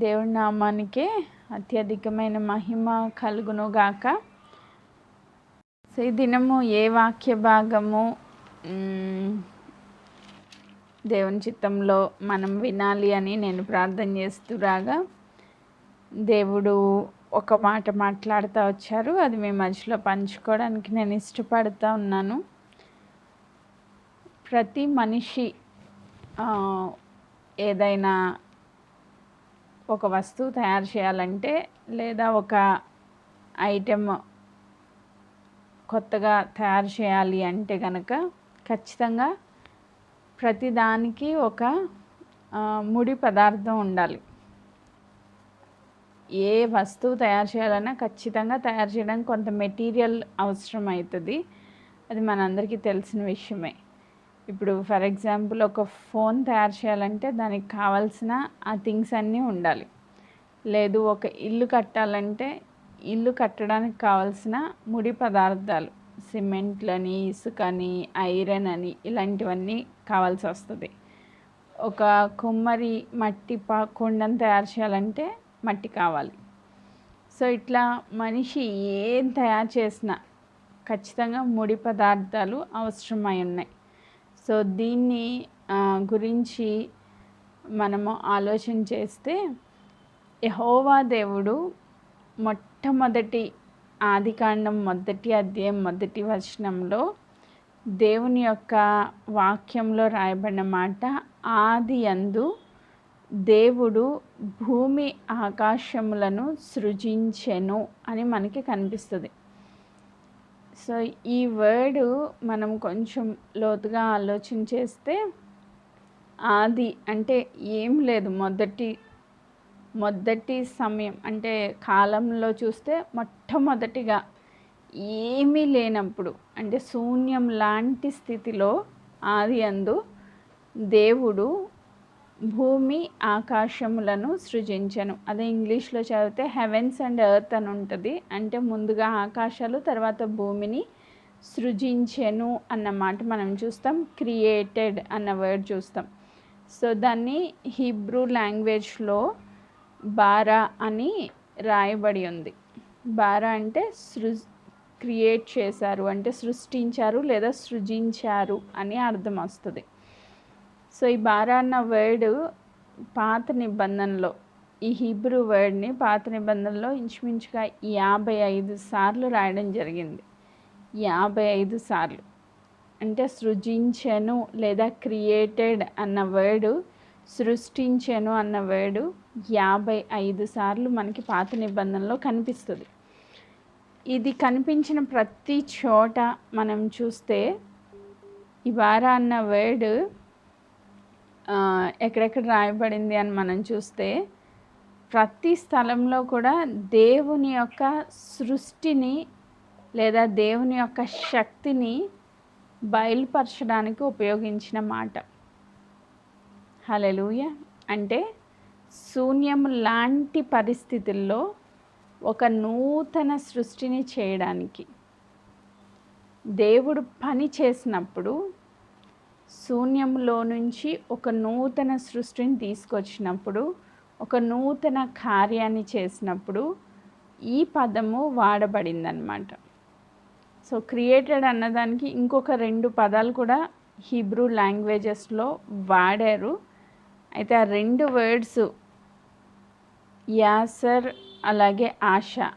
దేవుడి నామానికే అత్యధికమైన మహిమ కలుగును గాక. సో ఈ దినము ఏ వాక్య భాగము దేవుని చిత్తంలో మనం వినాలి అని నేను ప్రార్థన చేస్తురాగా దేవుడు ఒక మాట మాట్లాడుతూ వచ్చారు. అది మీ మధ్యలో పంచుకోవడానికి నేను ఇష్టపడుతూ ఉన్నాను. ప్రతి మనిషి ఏదైనా ఒక వస్తువు తయారు చేయాలంటే లేదా ఒక ఐటెం కొత్తగా తయారు చేయాలి అంటే కనుక ఖచ్చితంగా ప్రతిదానికి ఒక ముడి పదార్థం ఉండాలి. ఏ వస్తువు తయారు చేయాలన్నా ఖచ్చితంగా తయారు చేయడానికి కొంత మెటీరియల్ అవసరం అవుతుంది. అది మనందరికీ తెలిసిన విషయమే. ఇప్పుడు ఫర్ ఎగ్జాంపుల్ ఒక ఫోన్ తయారు చేయాలంటే దానికి కావాల్సిన ఆ థింగ్స్ అన్నీ ఉండాలి. లేదు ఒక ఇల్లు కట్టాలంటే ఇల్లు కట్టడానికి కావాల్సిన ముడి పదార్థాలు సిమెంట్లని, ఇసుకని, ఐరన్ అని ఇలాంటివన్నీ కావాల్సి వస్తుంది. ఒక కుమ్మరి మట్టి కుండను తయారు చేయాలంటే మట్టి కావాలి. సో ఇట్లా మనిషి ఏం తయారు చేసినా ఖచ్చితంగా ముడి పదార్థాలు అవసరమై ఉన్నాయి. సో దీన్ని గురించి మనము ఆలోచన చేస్తే యెహోవా దేవుడు మొట్టమొదటి ఆదికాండం 1వ అధ్యాయం 1వ వచనంలో దేవుని యొక్క వాక్యంలో రాయబడిన మాట, ఆదియందు దేవుడు భూమి ఆకాశములను సృజించెను అని మనకి కనిపిస్తుంది. సో ఈ వర్డ్ మనం కొంచెం లోతుగా ఆలోచన చేస్తే ఆది అంటే ఏం లేదు, మొదటి సమయం అంటే కాలంలో చూస్తే మొట్టమొదటిగా ఏమీ లేనప్పుడు అంటే శూన్యం లాంటి స్థితిలో ఆదియందు దేవుడు భూమి ఆకాశములను సృజించెను. అదే ఇంగ్లీష్లో చదివితే హెవెన్స్ అండ్ ఎర్త్ అని ఉంటుంది. అంటే ముందుగా ఆకాశాలు తర్వాత భూమిని సృజించెను అన్నమాట మనం చూస్తాం. క్రియేటెడ్ అన్న వర్డ్ చూస్తాం. సో దాన్ని హీబ్రూ లాంగ్వేజ్లో బారా అని రాయబడి ఉంది. బారా అంటే క్రియేట్ చేశారు అంటే సృష్టించారు లేదా సృజించారు అని అర్థం వస్తుంది. సో ఈ బారా అన్న వర్డ్ పాత నిబంధనలో, ఈ హీబ్రూ వర్డ్ని పాత నిబంధనలో ఇంచుమించుగా 55 సార్లు రాయడం జరిగింది. 55 సార్లు అంటే సృజించెను లేదా క్రియేటెడ్ అన్న వర్డు, సృష్టించెను అన్న వర్డు 55 సార్లు మనకి పాత నిబంధనలో కనిపిస్తుంది. ఇది కనిపించిన ప్రతి చోట మనం చూస్తే ఈ బారా అన్న వర్డ్ ఎక్కడెక్కడ రాయబడింది అని మనం చూస్తే ప్రతి స్థలంలో కూడా దేవుని యొక్క సృష్టిని లేదా దేవుని యొక్క శక్తిని బయలుపరచడానికి ఉపయోగించిన మాట. హల్లెలూయా. అంటే శూన్యం లాంటి పరిస్థితుల్లో ఒక నూతన సృష్టిని చేయడానికి దేవుడు పని చేసినప్పుడు, శూన్యంలో నుంచి ఒక నూతన సృష్టిని తీసుకొచ్చినప్పుడు, ఒక నూతన కార్యాన్ని చేసినప్పుడు ఈ పదము వాడబడిందన్నమాట. సో క్రియేటెడ్ అన్నదానికి ఇంకొక 2 పదాలు కూడా హీబ్రూ లాంగ్వేజెస్లో వాడారు. అయితే ఆ 2 వర్డ్స్ యాసర్ అలాగే ఆశా,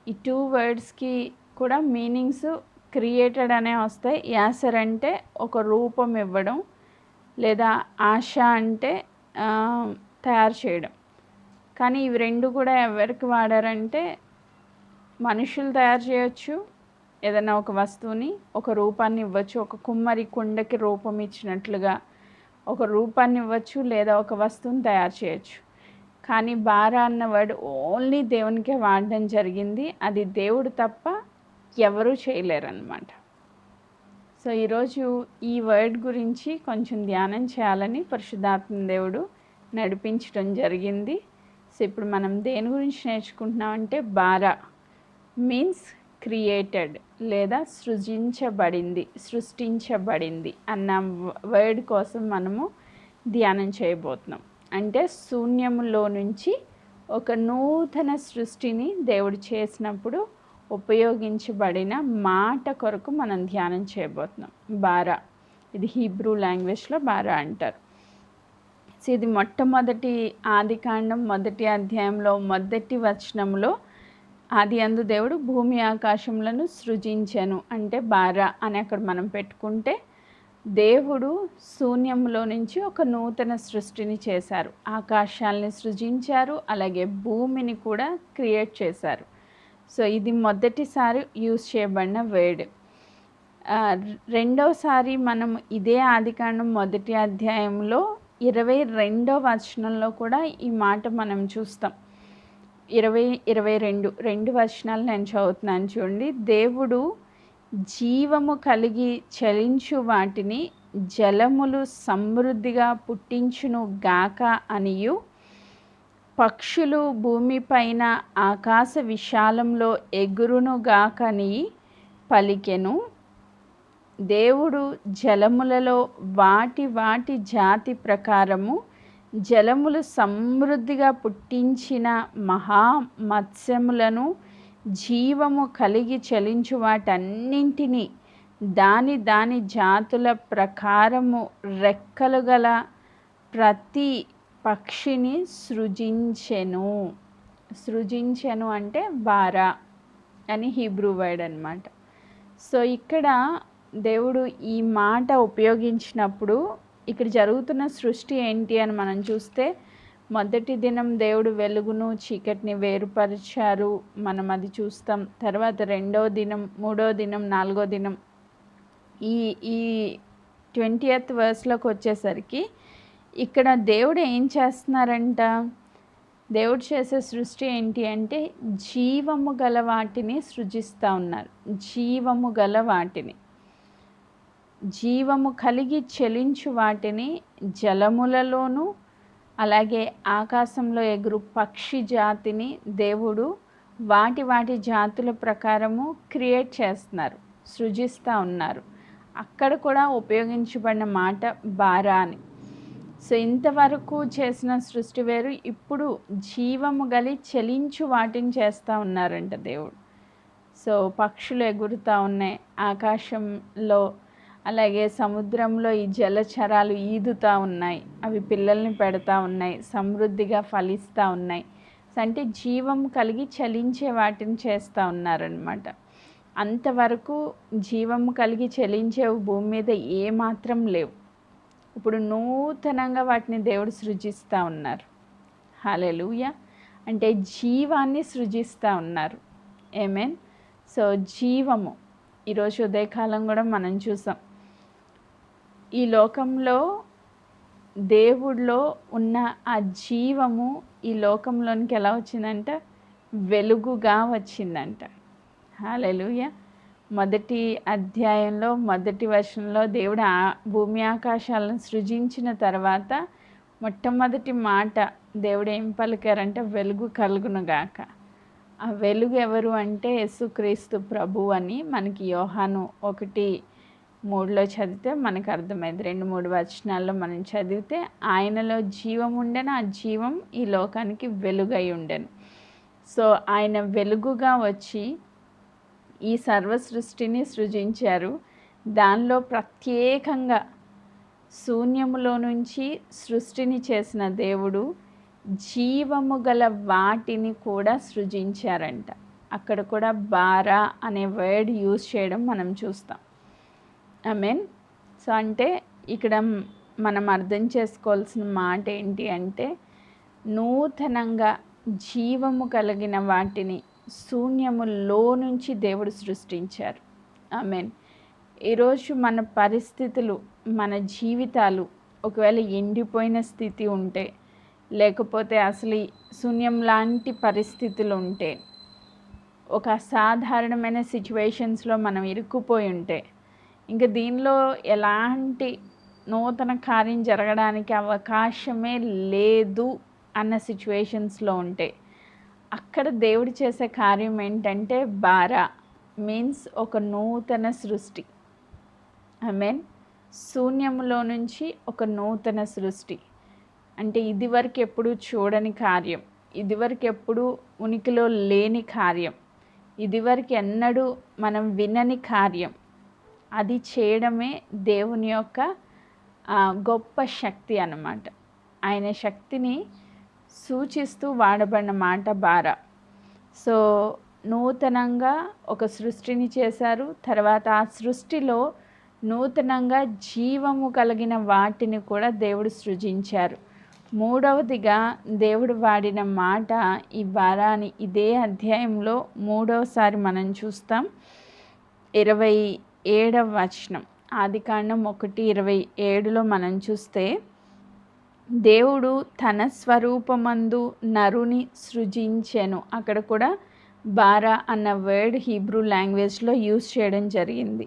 ఈ 2 వర్డ్స్కి కూడా మీనింగ్స్ క్రియేటెడ్ అనే వస్తాయి. యాసర్ అంటే ఒక రూపం ఇవ్వడం, లేదా ఆశ అంటే తయారు చేయడం. కానీ ఇవి 2 కూడా ఎవరికి వాడారంటే మనుషులు తయారు చేయొచ్చు, ఏదైనా ఒక వస్తువుని ఒక రూపాన్ని ఇవ్వచ్చు. ఒక కుమ్మరి కుండకి రూపం ఇచ్చినట్లుగా ఒక రూపాన్ని ఇవ్వచ్చు, లేదా ఒక వస్తువుని తయారు చేయొచ్చు. కానీ బారా అన్న వర్డ్ ఓన్లీ దేవునికే వాడడం జరిగింది. అది దేవుడు తప్ప ఎవరూ చేయలేరన్నమాట. సో ఈరోజు ఈ వర్డ్ గురించి కొంచెం ధ్యానం చేయాలని పరిశుద్ధాత్మ దేవుడు నడిపించడం జరిగింది. సో ఇప్పుడు మనం దేని గురించి నేర్చుకుంటున్నామంటే బారా మీన్స్ క్రియేటెడ్ లేదా సృష్టించబడింది అన్న వర్డ్ కోసం మనము ధ్యానం చేయబోతున్నాం. అంటే శూన్యములో నుంచి ఒక నూతన సృష్టిని దేవుడు చేసినప్పుడు ఉపయోగించబడిన మాట కొరకు మనం ధ్యానం చేయబోతున్నాం. బారా, ఇది హీబ్రూ లాంగ్వేజ్లో బారా అంటారు. సో ఇది మొట్టమొదటి ఆదికాండం 1వ అధ్యాయంలో 1వ వచనంలో ఆది యందు దేవుడు భూమి ఆకాశములను సృజించెను అంటే బారా అని అక్కడ మనం పెట్టుకుంటే, దేవుడు శూన్యంలో నుంచి ఒక నూతన సృష్టిని చేశారు. ఆకాశాలని సృజించారు, అలాగే భూమిని కూడా క్రియేట్ చేశారు. సో ఇది మొదటిసారి యూజ్ చేయబడిన వర్డ్. రెండోసారి మనం ఇదే ఆదికాండం 1వ అధ్యాయంలో 22వ వచనంలో కూడా ఈ మాట మనం చూస్తాం. 22 వచనాలు నేను చదువుతున్నాను చూడండి. దేవుడు జీవము కలిగి చలించు వాటిని జలములు సమృద్ధిగా పుట్టించును గాక అనియు, పక్షులు భూమిపైన ఆకాశ విశాలంలో ఎగురును గాకని పలికెను. దేవుడు జలములలో వాటి వాటి జాతి ప్రకారము జలములు సమృద్ధిగా పుట్టించిన మహామత్స్యములను జీవము కలిగి చలించు వాటన్నింటినీ దాని దాని జాతుల ప్రకారము రెక్కలు గల ప్రతి పక్షిని సృజించెను. సృజించెను అంటే బారా అని హీబ్రూ వర్డ్ అన్నమాట. సో ఇక్కడ దేవుడు ఈ మాట ఉపయోగించినప్పుడు ఇక్కడ జరుగుతున్న సృష్టి ఏంటి అని మనం చూస్తే, మొదటి దినం దేవుడు వెలుగును చీకటిని వేరుపరిచారు, మనం అది చూస్తాం. తర్వాత 2వ దినం, 3వ దినం, 4వ దినం. ఈ 20th వర్స్లోకి వచ్చేసరికి ఇక్కడ దేవుడు ఏం చేస్తున్నారంట, దేవుడు చేసే సృష్టి ఏంటి అంటే జీవము గల వాటిని సృజిస్తూ ఉన్నారు. జీవము గల వాటిని, జీవము కలిగి చెలించు వాటిని జలములలోనూ అలాగే ఆకాశంలో ఎగురు పక్షి జాతిని దేవుడు వాటి వాటి జాతుల ప్రకారము క్రియేట్ చేస్తున్నారు, సృజిస్తూ ఉన్నారు. అక్కడ కూడా ఉపయోగించబడిన మాట బారా అని. సో ఇంతవరకు చేసిన సృష్టి వేరు, ఇప్పుడు జీవము గలి చలించు వాటిని చేస్తూ ఉన్నారంట దేవుడు. సో పక్షులు ఎగురుతూ ఉన్నాయి ఆకాశంలో, అలాగే సముద్రంలో ఈ జలచరాలు ఈదుతూ ఉన్నాయి, అవి పిల్లల్ని పెడతా ఉన్నాయి, సమృద్ధిగా ఫలిస్తూ ఉన్నాయి. అంటే జీవం కలిగి చలించే వాటిని చేస్తూ ఉన్నారనమాట. అంతవరకు జీవం కలిగి చలించేవి భూమి మీద ఏమాత్రం లేవు. ఇప్పుడు నూతనంగా వాటిని దేవుడు సృజిస్తూ ఉన్నారు. హల్లెలూయా. అంటే జీవాన్ని సృజిస్తూ ఉన్నారు. ఆమేన్. సో జీవము ఈరోజు ఉదయకాలం కూడా మనం చూసాం. ఈ లోకంలో దేవుడిలో ఉన్న ఆ జీవము ఈ లోకంలోనికి ఎలా వచ్చిందంట, వెలుగుగా వచ్చిందంట. హల్లెలూయా. 1వ అధ్యాయంలో 1వ వచనంలో దేవుడు భూమి ఆకాశాలను సృజించిన తర్వాత మొట్టమొదటి మాట దేవుడు ఏం పలికారంటే వెలుగు కలుగునుగాక. ఆ వెలుగు ఎవరు అంటే యేసుక్రీస్తు ప్రభు అని మనకి యోహాను 1:3 చదివితే మనకు అర్థమైంది. 2-3 వచనాల్లో మనం చదివితే ఆయనలో జీవం ఉండెను, ఆ జీవం ఈ లోకానికి వెలుగై ఉండెను. సో ఆయన వెలుగుగా వచ్చి ఈ సర్వ సృష్టిని సృజించారు. దానిలో ప్రత్యేకంగా శూన్యములో నుంచి సృష్టిని చేసిన దేవుడు జీవము గల వాటిని కూడా సృజించారంట. అక్కడ కూడా బారా అనే వర్డ్ యూజ్ చేయడం మనం చూస్తాం. ఆమేన్. సో అంటే ఇక్కడ మనం అర్థం చేసుకోవాల్సిన మాట ఏంటి అంటే, నూతనంగా జీవము కలిగిన వాటిని శూన్యములో నుంచి దేవుడు సృష్టించారు. ఆమేన్. ఈరోజు మన పరిస్థితులు, మన జీవితాలు ఒకవేళ ఎండిపోయిన స్థితి ఉంటే, లేకపోతే అసలు శూన్యం లాంటి పరిస్థితులు ఉంటే, ఒక అసాధారణమైన సిచ్యువేషన్స్లో మనం ఇరుక్కుపోయి ఉంటే, ఇంకా దీనిలో ఎలాంటి నూతన కార్యం జరగడానికి అవకాశమే లేదు అన్న సిచ్యువేషన్స్లో ఉంటే, అక్కడ దేవుడు చేసే కార్యం ఏంటంటే బారా మీన్స్ ఒక నూతన సృష్టి. ఆమేన్. శూన్యములో నుంచి ఒక నూతన సృష్టి అంటే ఇదివరకు ఎప్పుడు చూడని కార్యం, ఇదివరకు ఎప్పుడు ఉనికిలో లేని కార్యం, ఇదివరకు ఎన్నడూ మనం వినని కార్యం, అది చేయడమే దేవుని యొక్క గొప్ప శక్తి అన్నమాట. ఆయన శక్తిని సూచిస్తూ వాడబడిన మాట బారా. సో నూతనంగా ఒక సృష్టిని చేశారు. తర్వాత ఆ సృష్టిలో నూతనంగా జీవము కలిగిన వాటిని కూడా దేవుడు సృజించారు. మూడవదిగా దేవుడు వాడిన మాట ఈ బారాని ఇదే అధ్యాయంలో మూడవసారి మనం చూస్తాం. 27వ వచనం, ఆదికాండం 1:27లో మనం చూస్తే, దేవుడు తన స్వరూపమందు నరుని సృజించెను. అక్కడ కూడా బారా అన్న వర్డ్ హీబ్రూ లాంగ్వేజ్లో యూజ్ చేయడం జరిగింది.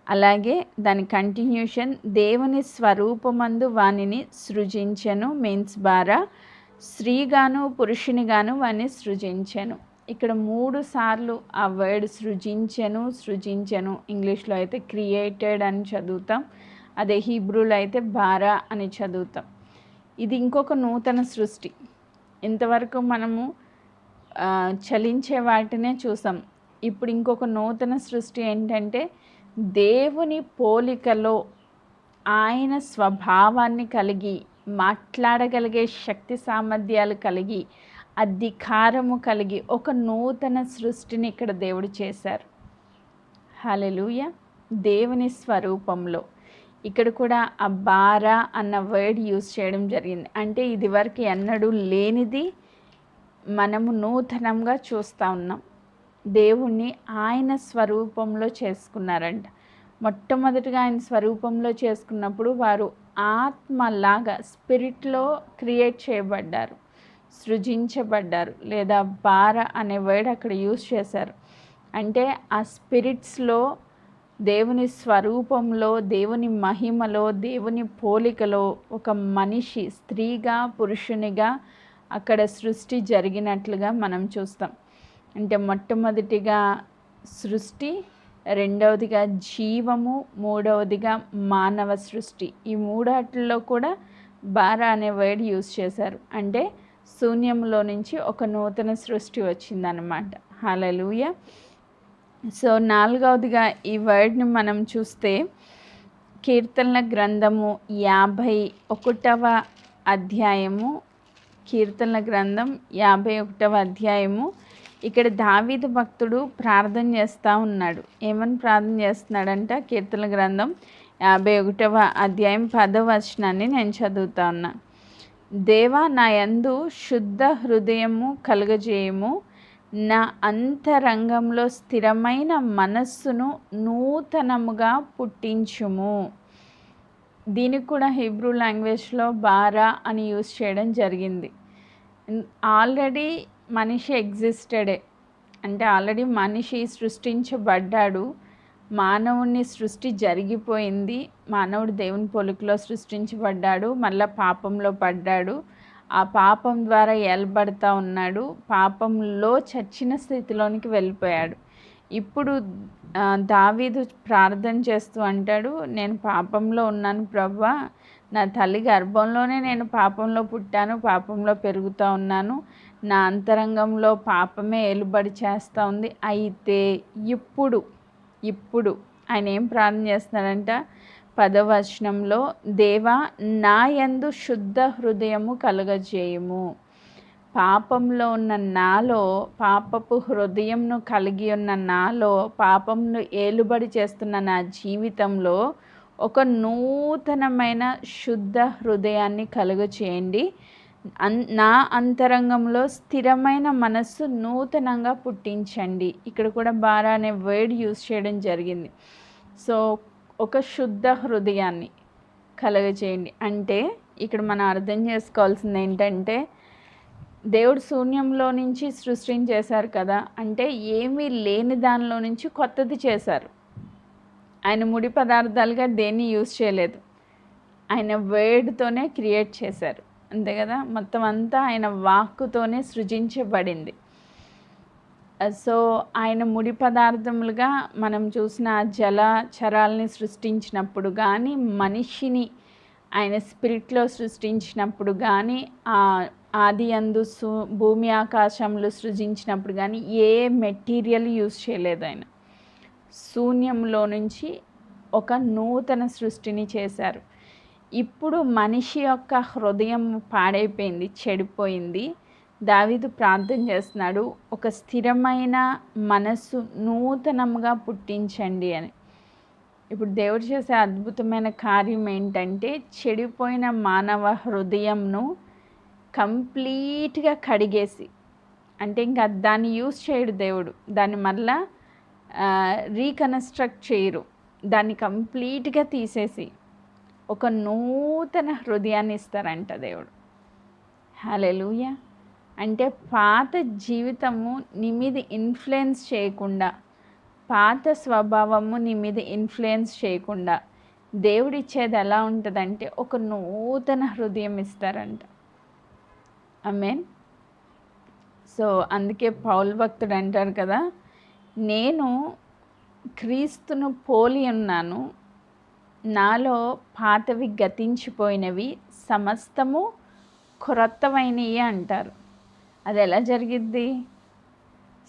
అలాగే దాని కంటిన్యూషన్, దేవుని స్వరూపమందు వానిని సృజించెను మీన్స్ బారా, స్త్రీగాను పురుషునిగాను వాని సృజించెను. ఇక్కడ 3 సార్లు ఆ వర్డ్ సృజించెను ఇంగ్లీష్లో అయితే క్రియేటెడ్ అని చదువుతాం, అదే హీబ్రూలో అయితే బారా అని చదువుతాం. ఇది ఇంకొక నూతన సృష్టి. ఇంతవరకు మనము చలించే వాటినే చూసాం. ఇప్పుడు ఇంకొక నూతన సృష్టి ఏంటంటే, దేవుని పోలికలో ఆయన స్వభావాన్ని కలిగి, మాట్లాడగలిగే శక్తి సామర్థ్యాలు కలిగి, అధికారము కలిగి ఒక నూతన సృష్టిని ఇక్కడ దేవుడు చేశారు. హల్లెలూయా. దేవుని స్వరూపంలో ఇక్కడ కూడా ఆ బారా అన్న వర్డ్ యూజ్ చేయడం జరిగింది. అంటే ఇది వరకు ఎన్నడూ లేనిది మనము నూతనంగా చూస్తూ ఉన్నాం. దేవుణ్ణి ఆయన స్వరూపంలో చేసుకున్నారంట. మొట్టమొదటిగా ఆయన స్వరూపంలో చేసుకున్నప్పుడు వారు ఆత్మలాగా స్పిరిట్లో క్రియేట్ చేయబడ్డారు, సృజించబడ్డారు. లేదా బారా అనే వర్డ్ అక్కడ యూజ్ చేశారు. అంటే ఆ స్పిరిట్స్లో, దేవుని స్వరూపంలో, దేవుని మహిమలో, దేవుని పోలికలో ఒక మనిషి స్త్రీగా పురుషునిగా అక్కడ సృష్టి జరిగినట్లుగా మనం చూస్తాం. అంటే మొట్టమొదటిగా సృష్టి, రెండవదిగా జీవము, మూడవదిగా మానవ సృష్టి. ఈ మూడాటిల్లో కూడా బారా అనే వర్డ్ యూజ్ చేశారు. అంటే శూన్యంలో నుంచి ఒక నూతన సృష్టి వచ్చిందనమాట. హల్లెలూయా. సో నాలుగవదిగా ఈ వర్డ్ని మనం చూస్తే, కీర్తనల గ్రంథము 51వ అధ్యాయము, కీర్తనల గ్రంథం 51వ అధ్యాయము. ఇక్కడ దావీదు భక్తుడు ప్రార్థన చేస్తూ ఉన్నాడు. ఏమని ప్రార్థన చేస్తున్నాడంట? కీర్తనల గ్రంథం 51వ అధ్యాయం 10వ వచనాన్ని నేను చదువుతా ఉన్నా. దేవా, నా యందు శుద్ధ హృదయము కలుగజేయము, నా అంతరంగంలో స్థిరమైన మనస్సును నూతనముగా పుట్టించుము. దీనికి కూడా హీబ్రూ లాంగ్వేజ్లో బారా అని యూజ్ చేయడం జరిగింది. ఆల్రెడీ మనిషి ఎగ్జిస్టెడే, అంటే ఆల్రెడీ మనిషి సృష్టించబడ్డాడు. మానవుని సృష్టి జరిగిపోయింది. మానవుడు దేవుని పోలికలో సృష్టించబడ్డాడు, మళ్ళీ పాపంలో పడ్డాడు. ఆ పాపం ద్వారా ఏలబడతా ఉన్నాడు. పాపంలో చచ్చిన స్థితిలోనికి వెళ్ళిపోయాడు. ఇప్పుడు దావీదు ప్రార్థన చేస్తూ అంటాడు, నేను పాపంలో ఉన్నాను ప్రభువా, నా తల్లి గర్భంలోనే నేను పాపంలో పుట్టాను, పాపంలో పెరుగుతూ ఉన్నాను, నా అంతరంగంలో పాపమే ఏలుబడి చేస్తూ ఉంది. అయితే ఇప్పుడు ఆయన ఏం ప్రార్థన చేస్తున్నాడంట? 10వ వచనంలో, దేవా, నా యందు శుద్ధ హృదయము కలుగజేయుము. పాపంలో ఉన్న నాలో, పాపపు హృదయంను కలిగి ఉన్న నాలో, పాపంను ఏలుబడి చేస్తున్న నా జీవితంలో ఒక నూతనమైన శుద్ధ హృదయాన్ని కలుగచేయండి. నా అంతరంగంలో స్థిరమైన మనస్సు నూతనంగా పుట్టించండి. ఇక్కడ కూడా బారా అనే వర్డ్ యూజ్ చేయడం జరిగింది. సో ఒక శుద్ధ హృదయాన్ని కలుగచేయండి అంటే ఇక్కడ మనం అర్థం చేసుకోవాల్సింది ఏంటంటే, దేవుడు శూన్యంలో నుంచి సృష్టించేశారు కదా, అంటే ఏమీ లేని దానిలో నుంచి కొత్తది చేశారు. ఆయన ముడి పదార్థాలుగా దేన్ని యూజ్ చేయలేదు, ఆయన వర్డ్తోనే క్రియేట్ చేశారు, అంతే కదా. మొత్తం అంతా ఆయన వాక్కుతోనే సృజించబడింది. సో ఆయన ముడి పదార్థములుగా మనం చూసిన జలచరాల్ని సృష్టించినప్పుడు కానీ, మనిషిని ఆయన స్పిరిట్లో సృష్టించినప్పుడు కానీ, ఆది యందు భూమి ఆకాశములు సృజించినప్పుడు కానీ ఏ మెటీరియల్ యూజ్ చేయలేదు ఆయన. శూన్యంలో నుంచి ఒక నూతన సృష్టిని చేశారు. ఇప్పుడు మనిషి యొక్క హృదయం పాడైపోయింది, చెడిపోయింది. దావీదు ప్రార్థన చేస్తున్నాడు, ఒక స్థిరమైన మనస్సు నూతనంగా పుట్టించండి అని. ఇప్పుడు దేవుడు చేసే అద్భుతమైన కార్యం ఏంటంటే, చెడిపోయిన మానవ హృదయంను కంప్లీట్గా కడిగేసి, అంటే ఇంకా దాన్ని యూజ్ చేయడు దేవుడు, దాన్ని మళ్ళా రీకన్స్ట్రక్ట్ చేయరు, దాన్ని కంప్లీట్గా తీసేసి ఒక నూతన హృదయాన్ని ఇస్తారంట దేవుడు. హల్లెలూయా. అంటే పాత జీవితము నీ మీద ఇన్ఫ్లుయెన్స్ చేయకుండా, పాత స్వభావము నీ మీద ఇన్ఫ్లుయెన్స్ చేయకుండా దేవుడిచ్చేది ఎలా ఉంటుందంటే ఒక నూతన హృదయం ఇస్తారంట. ఆమేన్. సో అందుకే పౌలు భక్తుడు అంటారు కదా, నేను క్రీస్తును పోలి ఉన్నాను, నాలో పాతవి గతించిపోయినవి, సమస్తము క్రొత్తమైనవి అంటారు. అది ఎలా జరిగిద్ది?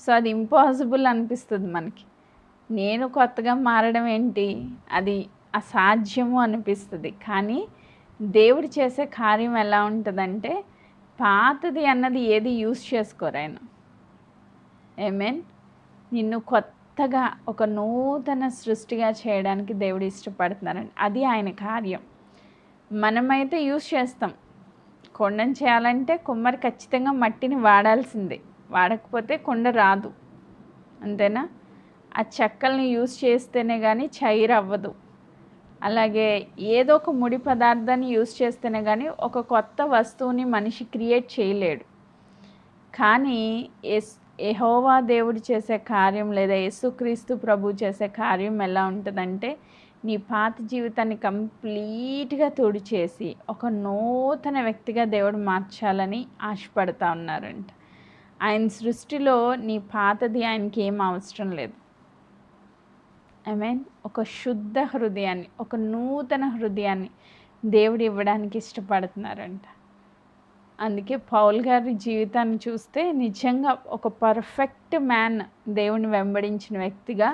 సో అది ఇంపాసిబుల్ అనిపిస్తుంది మనకి. నేను కొత్తగా మారడం ఏంటి, అది అసాధ్యము అనిపిస్తుంది. కానీ దేవుడు చేసే కార్యం ఎలా ఉంటుందంటే, పాతది అన్నది ఏది యూజ్ చేసుకోరు ఆయన. ఆమేన్. నిన్ను కొత్తగా ఒక నూతన సృష్టిగా చేయడానికి దేవుడు ఇష్టపడుతున్నారండి. అది ఆయన కార్యం. మనమైతే యూజ్ చేస్తాం. కొండను చేయాలంటే కుమ్మరి ఖచ్చితంగా మట్టిని వాడాల్సిందే, వాడకపోతే కొండ రాదు, అంతేనా? ఆ చెక్కల్ని యూజ్ చేస్తేనే కానీ చైర్ అవ్వదు. అలాగే ఏదో ఒక ముడి పదార్థాన్ని యూజ్ చేస్తేనే కానీ ఒక కొత్త వస్తువుని మనిషి క్రియేట్ చేయలేడు. కానీ యెహోవా దేవుడు చేసే కార్యం, లేదా యేసుక్రీస్తు ప్రభు చేసే కార్యం ఎలా ఉంటుందంటే, నీ పాత జీవితాన్ని కంప్లీట్గా తుడిచేసి ఒక నూతన వ్యక్తిగా దేవుడు మార్చాలని ఆశపడతా ఉన్నారంట. ఆయన సృష్టిలో నీ పాతది ఆయనకి ఏం అవసరం లేదు. ఆమేన్. ఒక శుద్ధ హృదయాన్ని, ఒక నూతన హృదయాన్ని దేవుడు ఇవ్వడానికి ఇష్టపడుతున్నారంట. అందుకే పౌల్ గారి జీవితాన్ని చూస్తే నిజంగా ఒక పర్ఫెక్ట్ మ్యాన్, దేవుని వెంబడించిన వ్యక్తిగా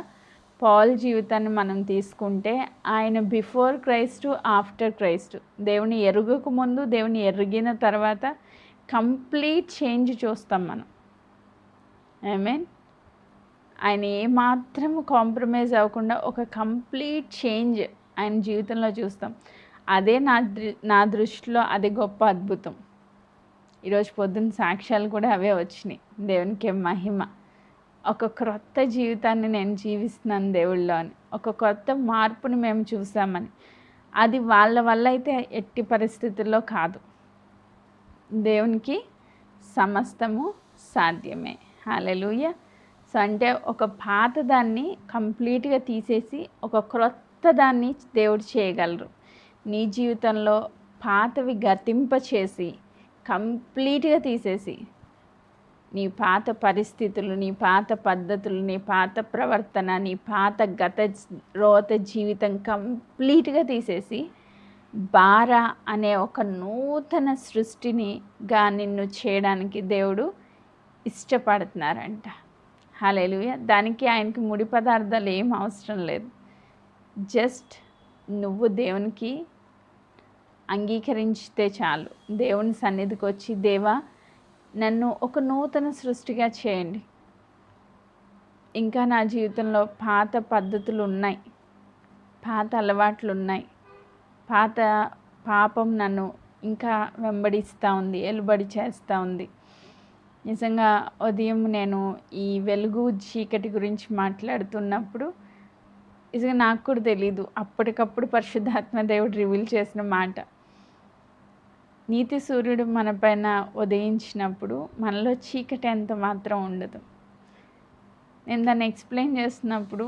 పౌల్ జీవితాన్ని మనం తీసుకుంటే, ఆయన బిఫోర్ క్రైస్ట్, ఆఫ్టర్ క్రైస్ట్, దేవుని ఎరుగక ముందు, దేవుని ఎరిగిన తర్వాత కంప్లీట్ చేంజ్ చూస్తాం మనం. ఆమేన్. ఆయన ఏమాత్రం కాంప్రమైజ్ అవ్వకుండా ఒక కంప్లీట్ చేంజ్ ఆయన జీవితంలో చూస్తాం. అదే నా దృష్టిలో అది గొప్ప అద్భుతం. ఈరోజు పొద్దున్న సాక్ష్యాలు కూడా అవే వచ్చినాయి. దేవునికి మహిమ. ఒక క్రొత్త జీవితాన్ని నేను జీవిస్తున్నాను దేవుళ్ళలో అని, ఒక కొత్త మార్పుని మేము చూసామని. అది వాళ్ళ వల్ల అయితే ఎట్టి పరిస్థితుల్లో కాదు. దేవునికి సమస్తము సాధ్యమే. హల్లెలూయా. సో అంటే ఒక పాత దాన్ని కంప్లీట్గా తీసేసి ఒక క్రొత్త దాన్ని దేవుడు చేయగలరు. నీ జీవితంలో పాతవి గతింపచేసి కంప్లీట్గా తీసేసి, నీ పాత పరిస్థితులు, నీ పాత పద్ధతులు, నీ పాత ప్రవర్తన, నీ పాత రోత జీవితం కంప్లీట్గా తీసేసి, బారా అనే ఒక నూతన సృష్టినిగా నిన్ను చేయడానికి దేవుడు ఇష్టపడుతున్నారంట. హల్లెలూయా. దానికి ఆయనకి ముడి పదార్థాలు ఏం అవసరం లేదు. జస్ట్ నువ్వు దేవునికి అంగీకరించితే చాలు. దేవుని సన్నిధికి వచ్చి, దేవా నన్ను ఒక నూతన సృష్టిగా చేయండి, ఇంకా నా జీవితంలో పాత పద్ధతులు ఉన్నాయి, పాత అలవాట్లు ఉన్నాయి, పాత పాపం నన్ను ఇంకా వెంబడిస్తూ ఉంది, ఎలుబడి చేస్తూ ఉంది. నిజంగా ఉదయం నేను ఈ వెలుగు చీకటి గురించి మాట్లాడుతున్నప్పుడు నిజంగా నాకు కూడా తెలీదు, అప్పటికప్పుడు పరిశుద్ధాత్మ దేవుడు రివీల్ చేసిన మాట. నీతి సూర్యుడు మన పైన ఉదయించినప్పుడు మనలో చీకటి ఎంత మాత్రం ఉండదు. నేను దాన్ని ఎక్స్ప్లెయిన్ చేస్తున్నప్పుడు,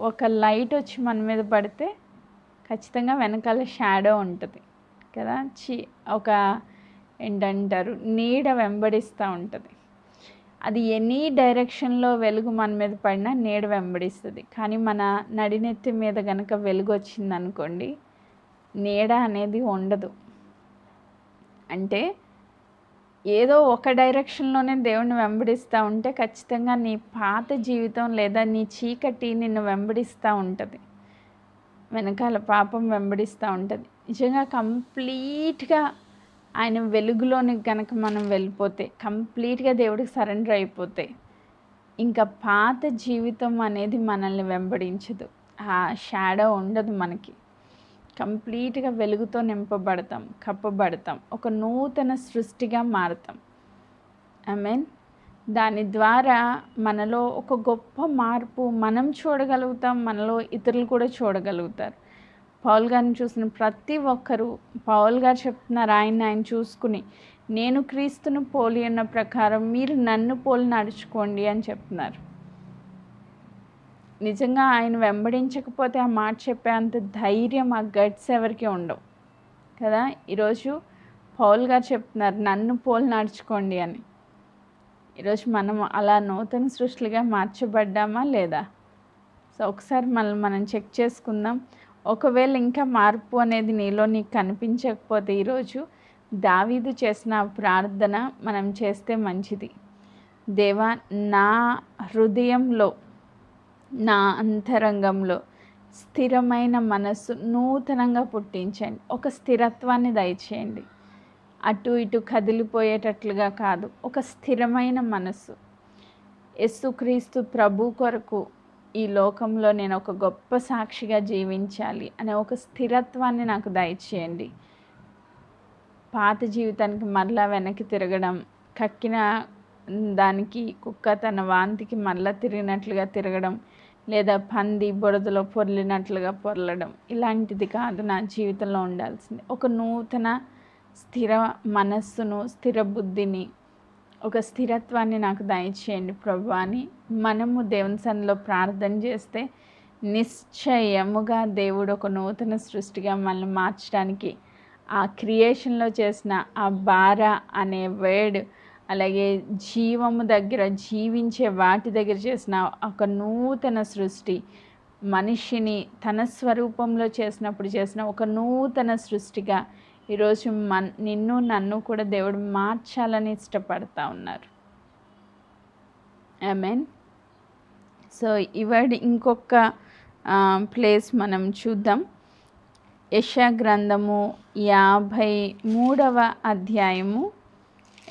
ఒక లైట్ వచ్చి మన మీద పడితే ఖచ్చితంగా వెనకాల షాడో ఉంటుంది కదా, ఒక ఏంటంటారు, నీడ వెంబడిస్తూ ఉంటుంది. అది ఎనీ డైరెక్షన్లో వెలుగు మన మీద పడినా నీడ వెంబడిస్తుంది. కానీ మన నడినెత్తి మీద కనుక వెలుగు వచ్చిందనుకోండి, నీడ అనేది ఉండదు. అంటే ఏదో ఒక డైరెక్షన్లోనే దేవుణ్ణి వెంబడిస్తూ ఉంటే ఖచ్చితంగా నీ పాత జీవితం లేదా నీ చీకటి నిన్ను వెంబడిస్తూ ఉంటుంది, వెనకాల పాపం వెంబడిస్తూ ఉంటుంది. నిజంగా కంప్లీట్గా ఆయన వెలుగులోనికి కనుక మనం వెళ్ళిపోతే, కంప్లీట్గా దేవుడికి సరెండర్ అయిపోతే, ఇంకా పాత జీవితం అనేది మనల్ని వెంబడించదు, ఆ షాడో ఉండదు మనకి. కంప్లీట్గా వెలుగుతో నింపబడతాం, కప్పబడతాం, ఒక నూతన సృష్టిగా మారుతాం. ఆమేన్. దాని ద్వారా మనలో ఒక గొప్ప మార్పు మనం చూడగలుగుతాం, మనలో ఇతరులు కూడా చూడగలుగుతారు. పౌలు గారిని చూసిన ప్రతి ఒక్కరూ, పౌలు గారు చెప్తున్నారు, ఆయన చూసుకుని, నేను క్రీస్తును పోలి ఉన్న ప్రకారం మీరు నన్ను పోలి నడుచుకోండి అని చెప్తున్నారు. నిజంగా ఆయన వెంబడించకపోతే ఆ మాట చెప్పే అంత ధైర్యం, ఆ గట్స్ ఎవరికి ఉండవు కదా. ఈరోజు పౌలు గారు చెప్తున్నారు నన్ను పోలి నడుచుకోండి అని. ఈరోజు మనం అలా నూతన సృష్టిగా మార్చబడ్డామా లేదా? సో ఒకసారి మనం చెక్ చేసుకుందాం. ఒకవేళ ఇంకా మార్పు అనేది నీకు కనిపించకపోతే ఈరోజు దావీదు చేసిన ప్రార్థన మనం చేస్తే మంచిది. దేవా, నా హృదయంలో, నా అంతరంగంలో స్థిరమైన మనస్సు నూతనంగా పుట్టించండి, ఒక స్థిరత్వాన్ని దయచేయండి. అటు ఇటు కదిలిపోయేటట్లుగా కాదు, ఒక స్థిరమైన మనస్సు. యేసుక్రీస్తు ప్రభు కొరకు ఈ లోకంలో నేను ఒక గొప్ప సాక్షిగా జీవించాలి అనే ఒక స్థిరత్వాన్ని నాకు దయచేయండి. పాత జీవితానికి మరలా వెనక్కి తిరగడం, కక్కిన దానికి కుక్క తన వాంతికి మరలా తిరిగినట్లుగా తిరగడం, లేదా పంది బురదలో పొర్లినట్లుగా పొర్లడం, ఇలాంటిది కాదు నా జీవితంలో ఉండాల్సింది. ఒక నూతన స్థిర మనస్సును, స్థిర బుద్ధిని, ఒక స్థిరత్వాన్ని నాకు దయచేయండి ప్రభు అని మనము దేవుని సన్నిధిలో ప్రార్థన చేస్తే నిశ్చయముగా దేవుడు ఒక నూతన సృష్టిగా మనల్ని మార్చడానికి, ఆ క్రియేషన్లో చేసిన ఆ బారా అనే వర్డ్, అలాగే జీవము దగ్గర జీవించే వాటి దగ్గర చేసిన ఒక నూతన సృష్టి, మనిషిని తన స్వరూపంలో చేసినప్పుడు చేసిన ఒక నూతన సృష్టిగా ఈరోజు నిన్ను నన్ను కూడా దేవుడు మార్చాలని ఇష్టపడతా ఉన్నారు. ఆమేన్. సో ఈ వర్డ్ ఇంకొక ప్లేస్ మనం చూద్దాం. యెషయా గ్రంథము 53వ అధ్యాయము.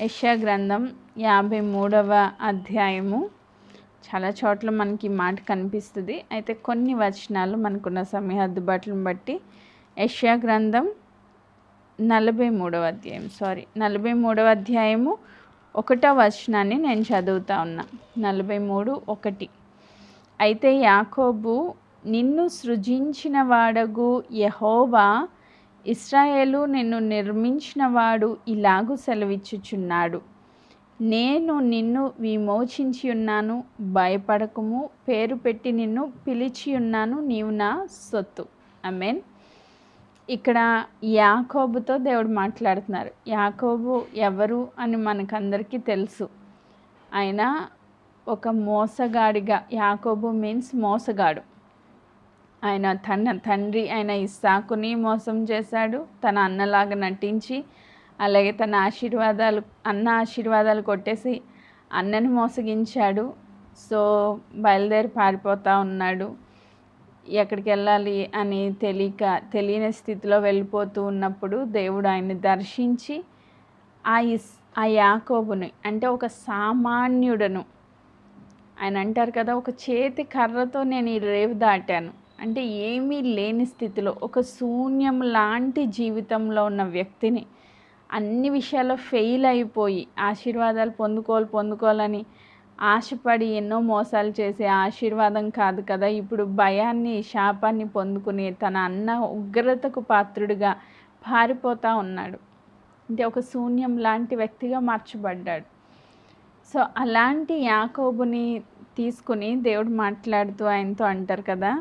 యెషయా గ్రంథం 53వ అధ్యాయము. చాలా చోట్ల మనకి మాట కనిపిస్తుంది, అయితే కొన్ని వచనాలు మనకున్న సమయ హద్దుబాట్లను బట్టి యెషయా గ్రంథం 43వ అధ్యాయము 1వ వచనాన్ని నేను చదువుతా ఉన్నా. 43:1. అయితే యాకోబు, నిన్ను సృజించిన వాడగు యెహోవా, ఇశ్రాయేలు నిన్ను నిర్మించిన వాడు ఇలాగు సెలవిచ్చుచున్నాడు, నేను నిన్ను విమోచించి ఉన్నాను, భయపడకుము, పేరు పెట్టి నిన్ను పిలిచి ఉన్నాను, నీవు నా సొత్తు. ఆమేన్. ఇక్కడ యాకోబుతో దేవుడు మాట్లాడుతున్నారు. యాకోబు ఎవరు అని మనకందరికీ తెలుసు. ఆయన ఒక మోసగాడిగా, యాకోబు మీన్స్ మోసగాడు. ఆయన తన తండ్రి అయిన ఇస్సాకుని మోసం చేశాడు, తన అన్నలాగా నటించి, అలాగే తన అన్న ఆశీర్వాదాలు కొట్టేసి అన్నని మోసగించాడు. సో బయలుదేరి పారిపోతూ ఉన్నాడు. ఎక్కడికి వెళ్ళాలి అని తెలియని స్థితిలో వెళ్ళిపోతూ ఉన్నప్పుడు దేవుడు ఆయన్ని దర్శించి ఆ యాకోబుని, అంటే ఒక సామాన్యుడను, ఆయన అంటారు కదా, ఒక చేతి కర్రతో నేను ఈ రేవు దాటాను అంటే ఏమీ లేని స్థితిలో, ఒక శూన్యం లాంటి జీవితంలో ఉన్న వ్యక్తిని, అన్ని విషయాల్లో ఫెయిల్ అయిపోయి ఆశీర్వాదాలు పొందుకోవాలని ఆశపడి ఎన్నో మోసాలు చేసే ఆశీర్వాదం కాదు కదా, ఇప్పుడు భయాన్ని, శాపాన్ని పొందుకుని తన అన్న ఉగ్రతకు పాత్రుడిగా పారిపోతూ ఉన్నాడు. అంటే ఒక శూన్యం లాంటి వ్యక్తిగా మార్చబడ్డాడు. సో అలాంటి యాకోబుని తీసుకుని దేవుడు మాట్లాడుతూ ఆయనతో అంటారు కదా,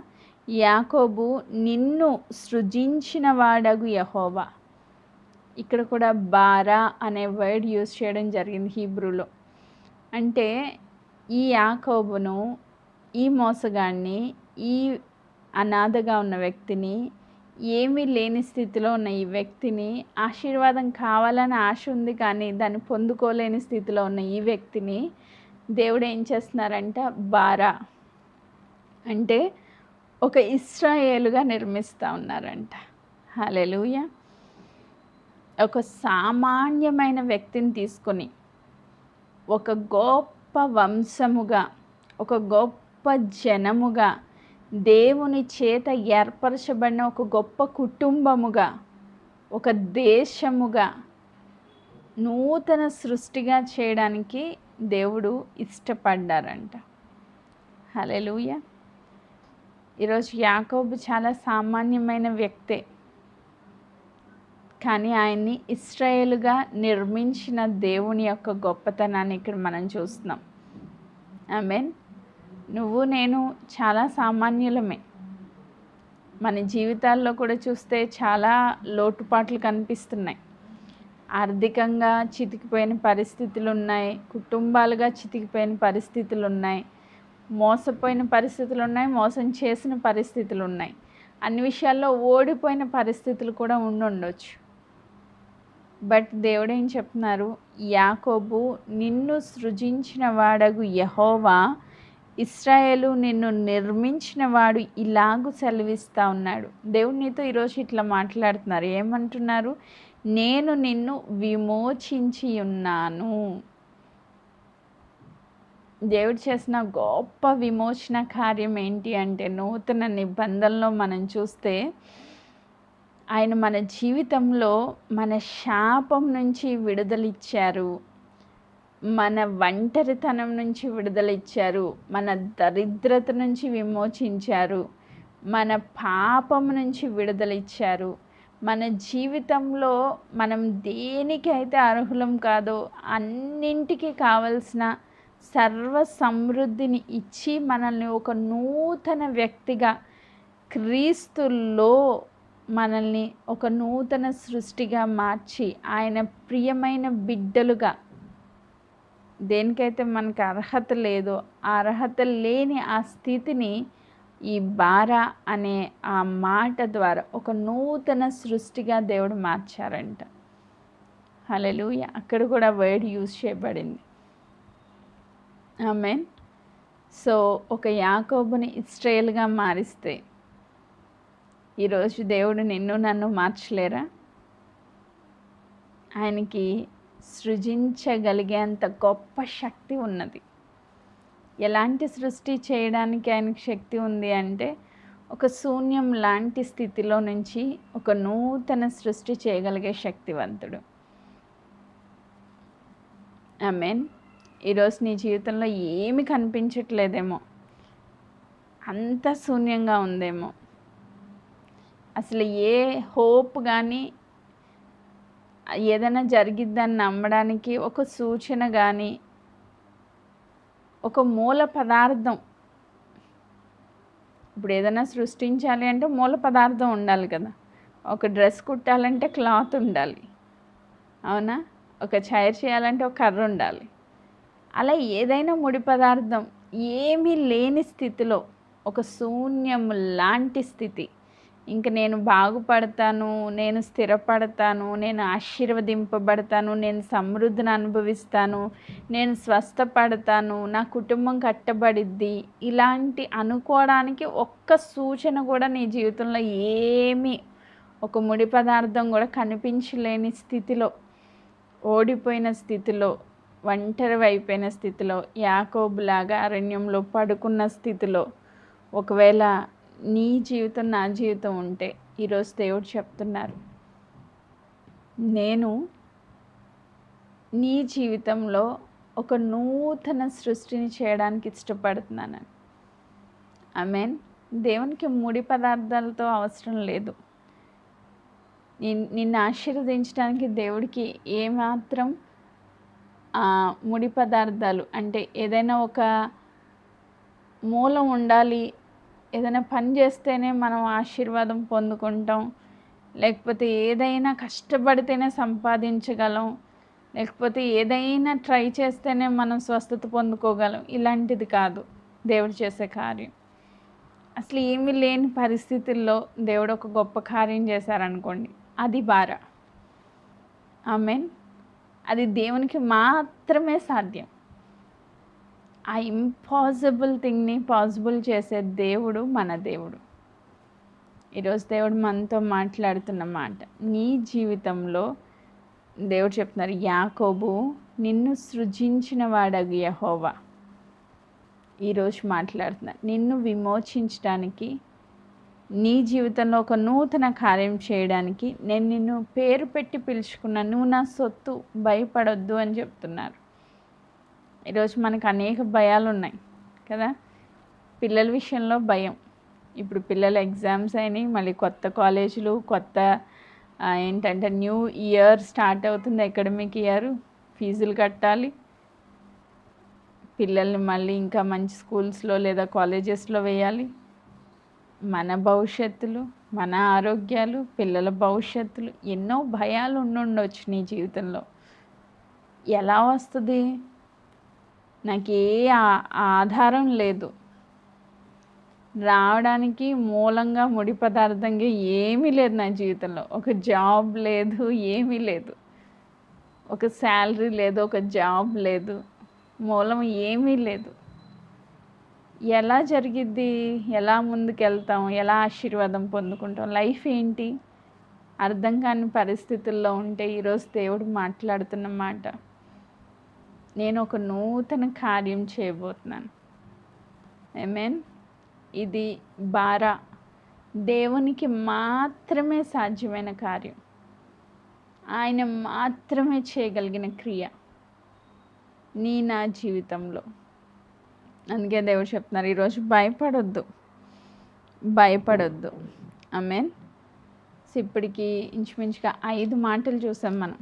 యాకోబు, నిన్ను సృజించిన వాడగు యెహోవా. ఇక్కడ కూడా బారా అనే వర్డ్ యూజ్ చేయడం జరిగింది హీబ్రూలో. అంటే ఈ యాకోబును, ఈ మోసగాడిని, ఈ అనాథగా ఉన్న వ్యక్తిని ఏమీ లేని స్థితిలో ఉన్న ఈ వ్యక్తిని, ఆశీర్వాదం కావాలని ఆశ ఉంది కానీ దాన్ని పొందుకోలేని స్థితిలో ఉన్న ఈ వ్యక్తిని దేవుడు ఏం చేస్తున్నారంట, బారా అంటే ఒక ఇశ్రాయేలుగా నిర్మిస్తూ ఉన్నారంట. హల్లెలూయా. ఒక సామాన్యమైన వ్యక్తిని తీసుకొని ఒక గొప్ప వంశముగా, ఒక గొప్ప జనముగా, దేవుని చేత ఏర్పరచబడిన ఒక గొప్ప కుటుంబముగా, ఒక దేశముగా, నూతన సృష్టిగా చేయడానికి దేవుడు ఇష్టపడ్డారంట. హల్లెలూయా. ఈరోజు యాకోబు చాలా సామాన్యమైన వ్యక్తే, కానీ ఆయన్ని ఇశ్రాయేలుగా నిర్మించిన దేవుని యొక్క గొప్పతనాన్ని ఇక్కడ మనం చూస్తున్నాం. ఆమేన్. నువ్వు నేను చాలా సామాన్యులమే. మన జీవితాల్లో కూడా చూస్తే చాలా లోటుపాట్లు కనిపిస్తున్నాయి. ఆర్థికంగా చితికిపోయిన పరిస్థితులు ఉన్నాయి, కుటుంబాలుగా చితికిపోయిన పరిస్థితులు ఉన్నాయి, మోసపోయిన పరిస్థితులు ఉన్నాయి, మోసం చేసిన పరిస్థితులు ఉన్నాయి, అన్ని విషయాల్లో ఓడిపోయిన పరిస్థితులు కూడా ఉండొచ్చు. బట్ దేవుడు ఏం చెప్తున్నారు, యాకోబు నిన్ను సృజించిన వాడగు యెహోవా, ఇశ్రాయేలు నిన్ను నిర్మించిన వాడు ఇలాగు సెలవిస్తూ ఉన్నాడు. దేవుడు నీతో ఈరోజు ఇట్లా మాట్లాడుతున్నారు. ఏమంటున్నారు, నేను నిన్ను విమోచించి ఉన్నాను. దేవుడు చేసిన గొప్ప విమోచన కార్యం ఏంటి అంటే, నూతన నిబంధనలో మనం చూస్తే ఆయన మన జీవితంలో మన శాపం నుంచి విడుదలిచ్చారు, మన ఒంటరితనం నుంచి విడుదలిచ్చారు, మన దరిద్రత నుంచి విమోచించారు, మన పాపం నుంచి విడుదలిచ్చారు. మన జీవితంలో మనం దేనికైతే అర్హులం కాదో అన్నింటికి కావలసిన సర్వ సమృద్ధిని ఇచ్చి మనల్ని ఒక నూతన వ్యక్తిగా, క్రీస్తులో మనల్ని ఒక నూతన సృష్టిగా మార్చి ఆయన ప్రియమైన బిడ్డలుగా, దేనికైతే మనకు అర్హత లేదో ఆ అర్హత లేని ఆ స్థితిని ఈ బారా అనే ఆ మాట ద్వారా ఒక నూతన సృష్టిగా దేవుడు మార్చారంట. హల్లెలూయా. అక్కడ కూడా వర్డ్ యూజ్ చేయబడింది. ఆమేన్. సో ఒక యాకోబుని ఇశ్రాయేలుగా మారిస్తే ఈరోజు దేవుడు నిన్ను నన్ను మార్చలేరా? ఆయనకి సృజించగలిగేంత గొప్ప శక్తి ఉన్నది. ఎలాంటి సృష్టి చేయడానికి ఆయనకి శక్తి ఉంది అంటే, ఒక శూన్యం లాంటి స్థితిలో నుంచి ఒక నూతన సృష్టి చేయగలిగే శక్తివంతుడు. ఆమేన్. ఈరోజు నీ జీవితంలో ఏమి కనిపించట్లేదేమో, అంత శూన్యంగా ఉందేమో, అసలు ఏ హోప్ కానీ, ఏదైనా జరిగిద్దని నమ్మడానికి ఒక సూచన కానీ, ఒక మూల పదార్థం, ఇప్పుడు ఏదైనా సృష్టించాలి అంటే మూల పదార్థం ఉండాలి కదా. ఒక డ్రెస్ కుట్టాలంటే క్లాత్ ఉండాలి, అవునా? ఒక చైర్ చేయాలంటే ఒక కర్ర ఉండాలి. అలా ఏదైనా ముడి పదార్థం ఏమీ లేని స్థితిలో, ఒక శూన్యం లాంటి స్థితి, ఇంక నేను బాగుపడతాను, నేను స్థిరపడతాను, నేను ఆశీర్వదింపబడతాను, నేను సమృద్ధిని అనుభవిస్తాను, నేను స్వస్థపడతాను, నా కుటుంబం కట్టబడిద్ది, ఇలాంటి అనుకోవడానికి ఒక్క సూచన కూడా నీ జీవితంలో ఏమీ, ఒక ముడి పదార్థం కూడా కనిపించలేని స్థితిలో, ఓడిపోయిన స్థితిలో, ఒంటరి అయిపోయిన స్థితిలో, యాకోబులాగా అరణ్యంలో పడుకున్న స్థితిలో ఒకవేళ నీ జీవితం, నా జీవితం ఉంటే ఈరోజు దేవుడు చెప్తున్నారు, నేను నీ జీవితంలో ఒక నూతన సృష్టిని చేయడానికి ఇష్టపడుతున్నాను. ఆమేన్. దేవునికి ముడి పదార్థాలతో అవసరం లేదు. నిన్ను ఆశీర్వదించడానికి దేవుడికి ఏమాత్రం ముడి పదార్థాలు అంటే ఏదైనా ఒక మూలం ఉండాలి, ఏదైనా పని చేస్తేనే మనం ఆశీర్వాదం పొందుకుంటాం, లేకపోతే ఏదైనా కష్టపడితేనే సంపాదించగలం, లేకపోతే ఏదైనా ట్రై చేస్తేనే మనం స్వస్థత పొందుకోగలం. ఇలాంటిది కాదు దేవుడు చేసే కార్యం. అసలు ఏమీ లేని పరిస్థితుల్లో దేవుడు ఒక గొప్ప కార్యం చేశారనుకోండి, అది బారా. ఆమేన్. అది దేవునికి మాత్రమే సాధ్యం. ఆ ఇంపాసిబుల్ థింగ్ని పాసిబుల్ చేసే దేవుడు మన దేవుడు. ఈరోజు దేవుడు మనతో మాట్లాడుతున్న మాట, నీ జీవితంలో దేవుడు చెప్తున్నారు, యాకోబు నిన్ను సృజించిన వాడగు యెహోవా. ఈరోజు మాట్లాడుతున్నారు, నిన్ను విమోచించడానికి, నీ జీవితంలో ఒక నూతన కార్యం చేయడానికి నేను నిన్ను పేరు పెట్టి పిలుచుకున్నాను, నువ్వు నా సొత్తు, భయపడొద్దు అని చెప్తున్నారు. ఈరోజు మనకు అనేక భయాలు ఉన్నాయి కదా. పిల్లల విషయంలో భయం. ఇప్పుడు పిల్లల ఎగ్జామ్స్ అయినాయి, మళ్ళీ కొత్త కాలేజీలు, కొత్త ఏంటంటే న్యూ ఇయర్ స్టార్ట్ అవుతుంది, అకాడమిక్ ఇయర్, ఫీజులు కట్టాలి, పిల్లల్ని మళ్ళీ ఇంకా మంచి స్కూల్స్లో లేదా కాలేజెస్లో వేయాలి. మన భవిష్యత్తులు, మన ఆరోగ్యాలు, పిల్లల భవిష్యత్తులు, ఎన్నో భయాలు ఉండుండొచ్చు నీ జీవితంలో. ఎలా వస్తుంది? నాకు ఏ ఆధారం లేదు, రావడానికి మూలంగా ముడి పదార్థంగా ఏమీ లేదు నా జీవితంలో. ఒక జాబ్ లేదు, ఏమీ లేదు, ఒక శాలరీ లేదు, ఒక జాబ్ లేదు, మూలం ఏమీ లేదు. ఎలా జరిగిద్ది? ఎలా ముందుకెళ్తాం? ఎలా ఆశీర్వాదం పొందుకుంటాం? లైఫ్ ఏంటి? అర్థం కాని పరిస్థితుల్లో ఉంటే ఈరోజు దేవుడు మాట్లాడుతున్న మాట, నేను ఒక నూతన కార్యం చేయబోతున్నాను. ఆమేన్. ఇది బారా, దేవునికి మాత్రమే సాధ్యమైన కార్యం, ఆయన మాత్రమే చేయగలిగిన క్రియ నా జీవితంలో. అందుకే దేవుడు చెప్తున్నారు, ఈరోజు భయపడొద్దు. ఆమేన్. ఇప్పటికి ఇంచుమించుగా 5 మాటలు చూసాం మనం.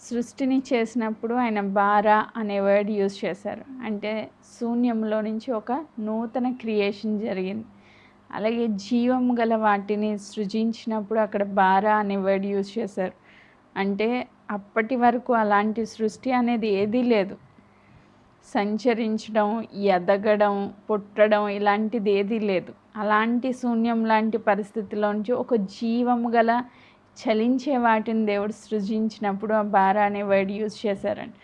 సృష్టిని చేసినప్పుడు ఆయన బారా అనే వర్డ్ యూజ్ చేశారు, అంటే శూన్యంలో నుంచి ఒక నూతన క్రియేషన్ జరిగింది. అలాగే జీవం గల వాటిని సృజించినప్పుడు అక్కడ బారా అనే వర్డ్ యూజ్ చేశారు, అంటే అప్పటి వరకు అలాంటి సృష్టి అనేది ఏదీ లేదు. సంచరించడం, ఎదగడం, పుట్టడం ఇలాంటిది ఏదీ లేదు. అలాంటి శూన్యం లాంటి పరిస్థితిలో నుంచి ఒక జీవము గల చలించే వాటిని దేవుడు సృజించినప్పుడు ఆ బారా అనే వర్డ్ యూజ్ చేశారండి.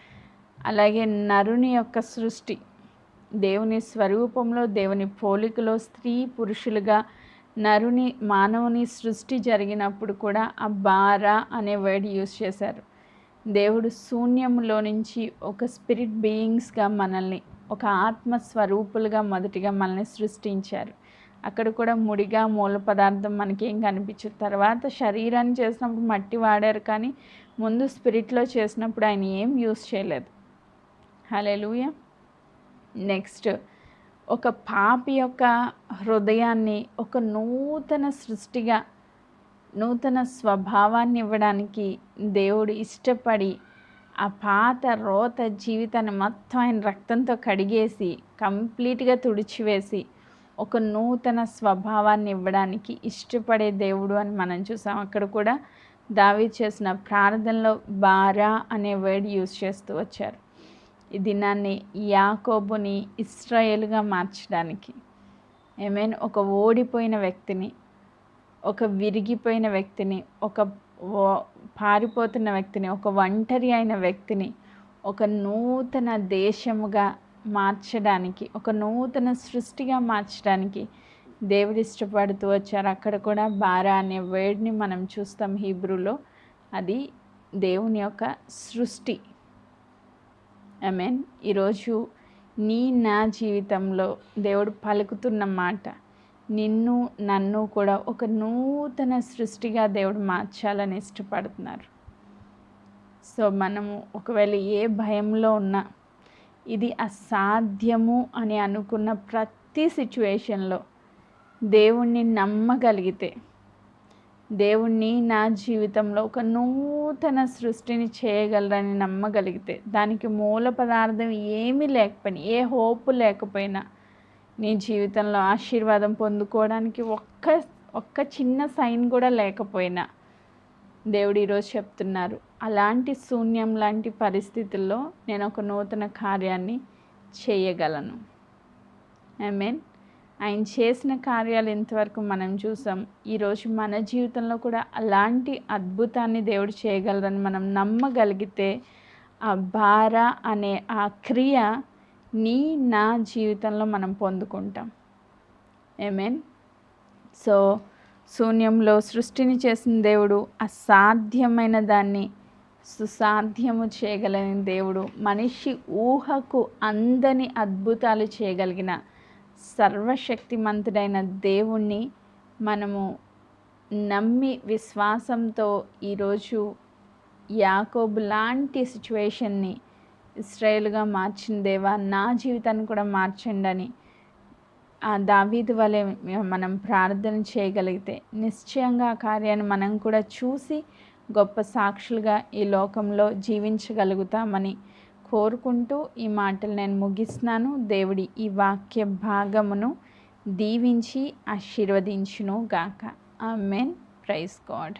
అలాగే నరుని యొక్క సృష్టి, దేవుని స్వరూపంలో, దేవుని పోలికలో స్త్రీ పురుషులుగా మానవుని సృష్టి జరిగినప్పుడు కూడా ఆ బారా అనే వర్డ్ యూజ్ చేశారు. దేవుడు శూన్యంలో నుంచి ఒక స్పిరిట్ బీయింగ్స్గా మనల్ని, ఒక ఆత్మస్వరూపులుగా మొదటిగా మనల్ని సృష్టించారు. అక్కడ కూడా ముడిగా మూల పదార్థం మనకేం కనిపించదు. తర్వాత శరీరాన్ని చేసినప్పుడు మట్టి వాడారు, కానీ ముందు స్పిరిట్లో చేసినప్పుడు ఆయన ఏం యూజ్ చేయలేదు. హల్లెలూయా. నెక్స్ట్, ఒక పాపి యొక్క హృదయాన్ని ఒక నూతన సృష్టిగా, నూతన స్వభావాన్ని ఇవ్వడానికి దేవుడు ఇష్టపడి ఆ పాత రోత జీవితాన్ని మొత్తం ఆయన రక్తంతో కడిగేసి కంప్లీట్గా తుడిచివేసి ఒక నూతన స్వభావాన్ని ఇవ్వడానికి ఇష్టపడే దేవుడు అని మనం చూసాం. అక్కడ కూడా దావీదు చేసిన ప్రార్థనలో బారా అనే వర్డ్ యూజ్ చేస్తూ వచ్చారు. ఈ దినాన్ని యాకోబుని ఇశ్రాయేలుగా మార్చడానికి, ఆమేన్, ఒక ఓడిపోయిన వ్యక్తిని, ఒక విరిగిపోయిన వ్యక్తిని, ఒక పారిపోతున్న వ్యక్తిని, ఒక ఒంటరి అయిన వ్యక్తిని ఒక నూతన దేశముగా మార్చడానికి, ఒక నూతన సృష్టిగా మార్చడానికి దేవుడు ఇష్టపడుతూ వచ్చారు. అక్కడ కూడా బారా అనే వర్డ్ని మనం చూస్తాం హీబ్రూలో. అది దేవుని యొక్క సృష్టి. ఆమేన్. ఈరోజు నా జీవితంలో దేవుడు పలుకుతున్న మాట, నిన్ను నన్ను కూడా ఒక నూతన సృష్టిగా దేవుడు మార్చాలని ఇష్టపడుతున్నారు. సో మనము ఒకవేళ ఏ భయంలో ఉన్నా, ఇది అసాధ్యము అని అనుకున్న ప్రతి సిచ్యువేషన్లో దేవుణ్ణి నమ్మగలిగితే, దేవుణ్ణి నా జీవితంలో ఒక నూతన సృష్టిని చేయగలరని నమ్మగలిగితే, దానికి మూల పదార్థం ఏమీ లేకపోయినా, ఏ హోప్ లేకపోయినా, నీ జీవితంలో ఆశీర్వాదం పొందుకోవడానికి ఒక్క చిన్న సైన్ కూడా లేకపోయినా, దేవుడు ఈరోజు చెప్తున్నారు, అలాంటి శూన్యం లాంటి పరిస్థితుల్లో నేను ఒక నూతన కార్యాన్ని చేయగలను. ఆమేన్. ఆయన చేసిన కార్యాలు ఇంతవరకు మనం చూసాం. ఈరోజు మన జీవితంలో కూడా అలాంటి అద్భుతాన్ని దేవుడు చేయగలరని మనం నమ్మగలిగితే ఆ భార అనే ఆ క్రియ నా జీవితంలో మనం పొందుకుంటాం. ఆమేన్. సో శూన్యంలో సృష్టిని చేసిన దేవుడు అసాధ్యమైన దాన్ని సుసాధ్యము చేయగలిగిన దేవుడు, మనిషి ఊహకు అందని అద్భుతాలు చేయగలిగిన సర్వశక్తిమంతుడైన దేవుణ్ణి మనము నమ్మి విశ్వాసంతో ఈరోజు యాకోబు లాంటి సిచ్యువేషన్ని ఇశ్రాయేలుగా మార్చిన దేవా, నా జీవితాన్ని కూడా మార్చండి అని ఆ దావీదు వలె మనం ప్రార్థన చేయగలిగితే నిశ్చయంగా ఆ కార్యాన్ని మనం కూడా చూసి గొప్ప సాక్షులుగా ఈ లోకంలో జీవించగలుగుతామని కోరుకుంటూ ఈ మాటలు నేను ముగిస్తున్నాను. దేవుడి ఈ వాక్య భాగమును దీవించి ఆశీర్వదించును గాక. ఆమేన్. Praise God.